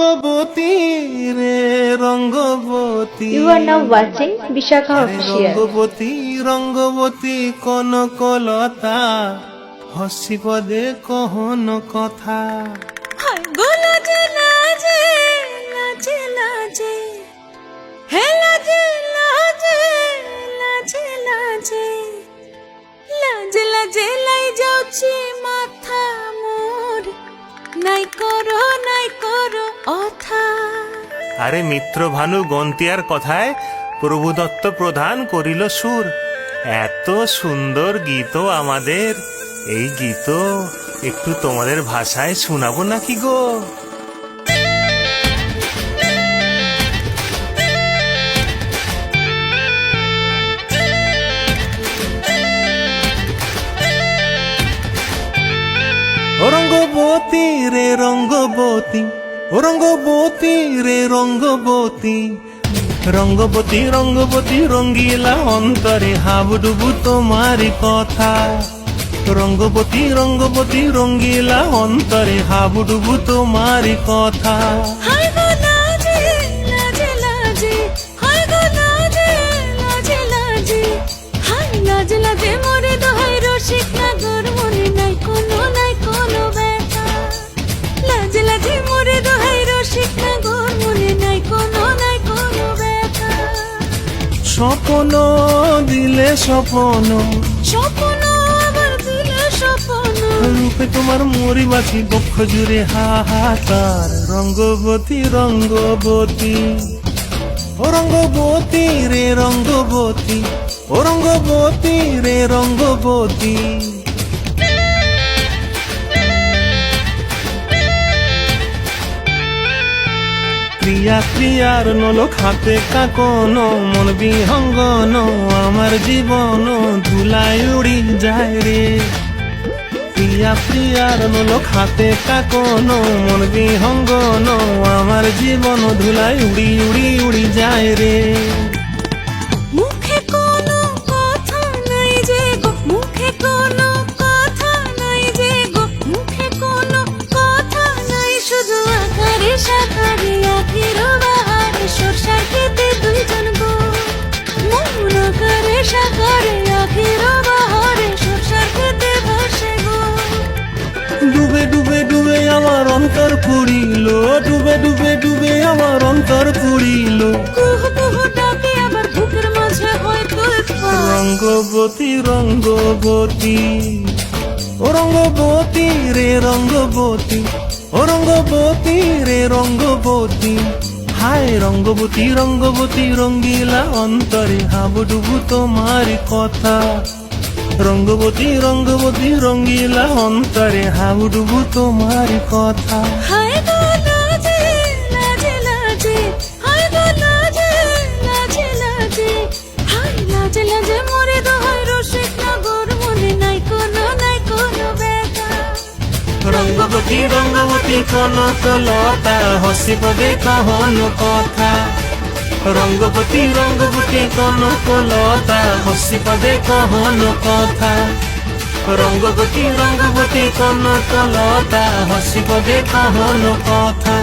রঙ্গবতী রে Rangabati. You are now watching Vishakha Official. Rangabati Rangabati Kanaklata হসি পদে কহন কথা। লাজে লাজে লাজে লাজে হে লাজে লাজে লাজে লাজে লাজে লাজে লাই যাଉଛି মাথা মোর নাই করো অথা। আরে মিত্র ভানু গন্তিয়ার কথায় প্রভুদত্ত প্রধান করিল সুর। এত সুন্দর গীত আমাদের, এই গীত একটু তোমাদের ভাষায় শোনাবো নাকি গো? ও রঙ্গবতী রে রঙ্গবতী, ও রঙ্গবতী রে রঙ্গবতী, রঙ্গবতী রঙ্গবতী রঙ্গিলা অন্তরে হাবুডুবু তোমারি কথা। রঙ্গবতী রঙ্গবতী রঙ্গিলা অন্তরে হাবুডুবু তোমারি কথা। হায় গো লাজে লাজে লাজে হায় গো লাজে লাজে লাজে হায় লাজে লাজে মোরে দোহাই রসিক নাগর মনে নাই কোনো ব্যথা। লাজে লাজে মোরে দোহাই রসিক নাগর মনে নাই কোনো ব্যথা। স্বপ্ন দিলে স্বপ্ন, স্বপ্ন আবার দিলে স্বপ্ন, রূপে তোমার মরি বাছি বক্ষ জুড়ে হাহাকার। রঙ্গবতী রঙ্গবতী, ও রঙ্গবতী রে রঙ্গবতী, ও রঙ্গবতী রে রঙ্গবতী। ক্রিয়া ক্রিয়ার নলক হাতে কাকন, মন বিহঙ্গন আমার জীবন ধুলায় উড়ি যায় রে। প্রিয়া প্রিয়ার নলক হাতে কাকন, মন বিহঙ্গন আমার জীবন ধুলায় উড়ি উড়ি উড়ি যায় রে। মুখে কোনো কথা নাই যে গো, মুখে কোনো কথা নাই যে গো, মুখে কোনো কথা নাই, শুধু আকারে সাকারে আখির বাহারে সরষার খেতে দুইজন গো। মন আকারে সাকারে আখির বাহারে সরষার খেতে ভাসে গো। ডুবে ডুবে ডুবে আমার অন্তর পুরিল, ডুবে ডুবে ডুবে আমার অন্তর পুরিল। কুহু কুহু ডাকে আবার বুকের মাঝে হয়তো রঙ্গবতী রঙ্গবতী, ও রঙ্গবতী রে রঙ্গবতী, ও রঙ্গবতী রে রঙ্গবতী। হায় রঙ্গবতী রঙ্গবতী রঙ্গিলা অন্তরে হাবুডুবু তোমারি কথা। রঙ্গবতী রঙ্গবতী রঙ্গিলা অন্তরে হাবুডুবু তোমারি কথা। হায় গো লাজে লাজে লাজে হায় গো লাজে লাজে লাজে হায় লাজে লাজে মোরে দোহাই রসিক নগর মনে নাই কোনো ব্যথা। রঙ্গবতী রঙ্গবতী কনকলতা হসি পদে কহন কথা। রঙ্গবতী রঙ্গবতী কনকলতা হসি পদে কহন কথা। রঙ্গবতী রঙ্গবতী কনকলতা হসি পদে কহন কথা।